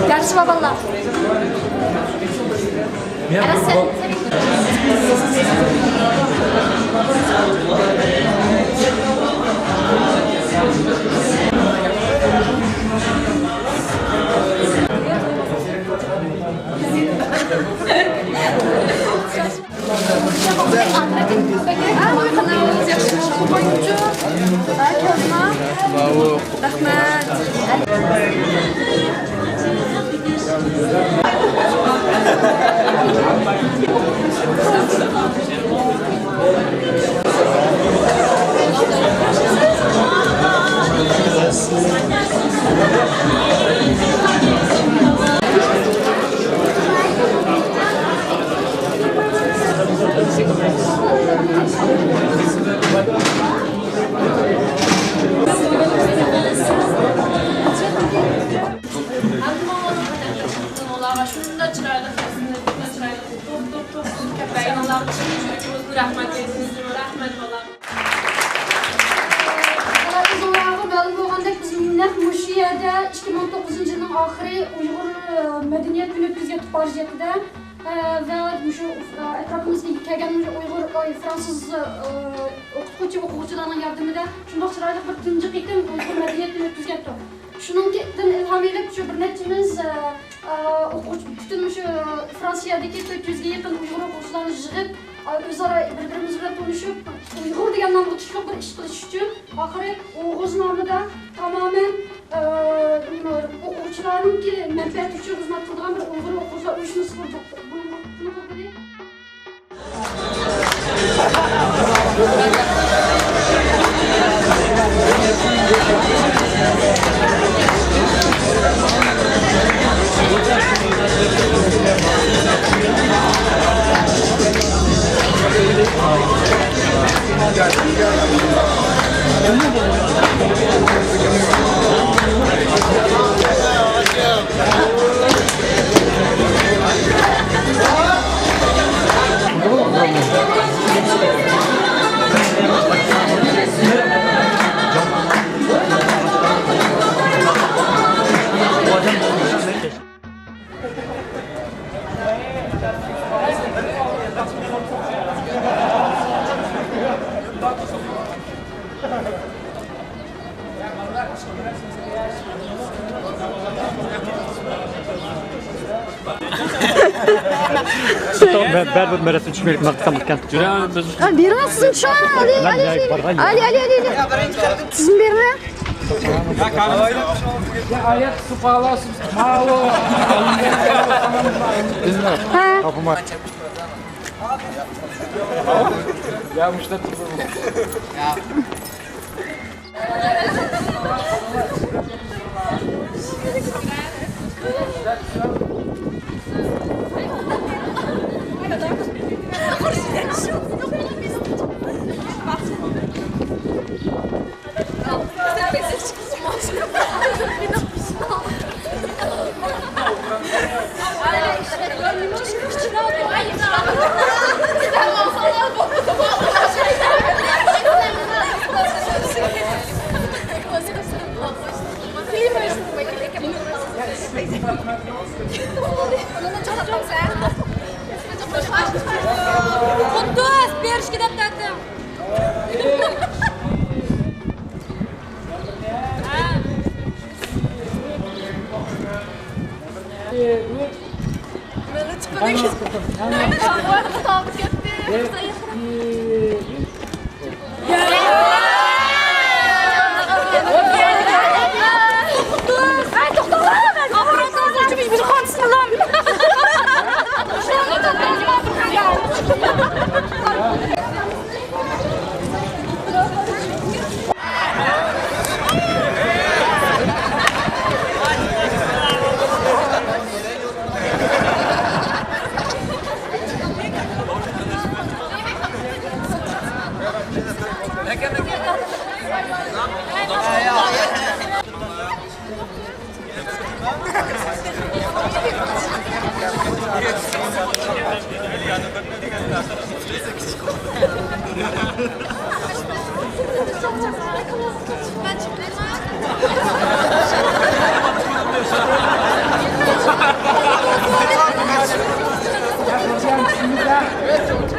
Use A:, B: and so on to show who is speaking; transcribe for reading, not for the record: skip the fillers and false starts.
A: Dersi var valla.
B: Bravo.
A: Muşiyada 2019 yılının ahiri Uyghur Medeniyet Günü Tüzget Barjiyeti'de ve şu etrafımızdaki kelgen Uyghur Fransız okuyucularının yardımıyla şundan sırayla bir tüncük ektim Uyghur Medeniyet Günü Tüzget'ti. Şunun ilhamıyla şu bir netimiz bütün şu Fransa'daki 400'e yakın Uyghur okuyucularını jığıp özara birbirimizle konuşup Uyghur degandan tutuşluq bir iş qilish uchun oxiri Oğuz nomida tamamen o'quvchilarning manfaati uchun xizmat qilgan bir Uyg'ur o'quvchilar uyushmasi qurdik.
C: Ben bu merasım çıkmayıp naksamakkan.
A: Birine sizin şu an Ali. Sizin birine.
B: Ayet sıfalasız malı. Kapıma. Ya müşteri ya.
D: Kudus, bir iş gidip tattım. Böyle çıkana gittim. Bu arada tabut gitti. Ben çıkmayayım.
B: Bismillah.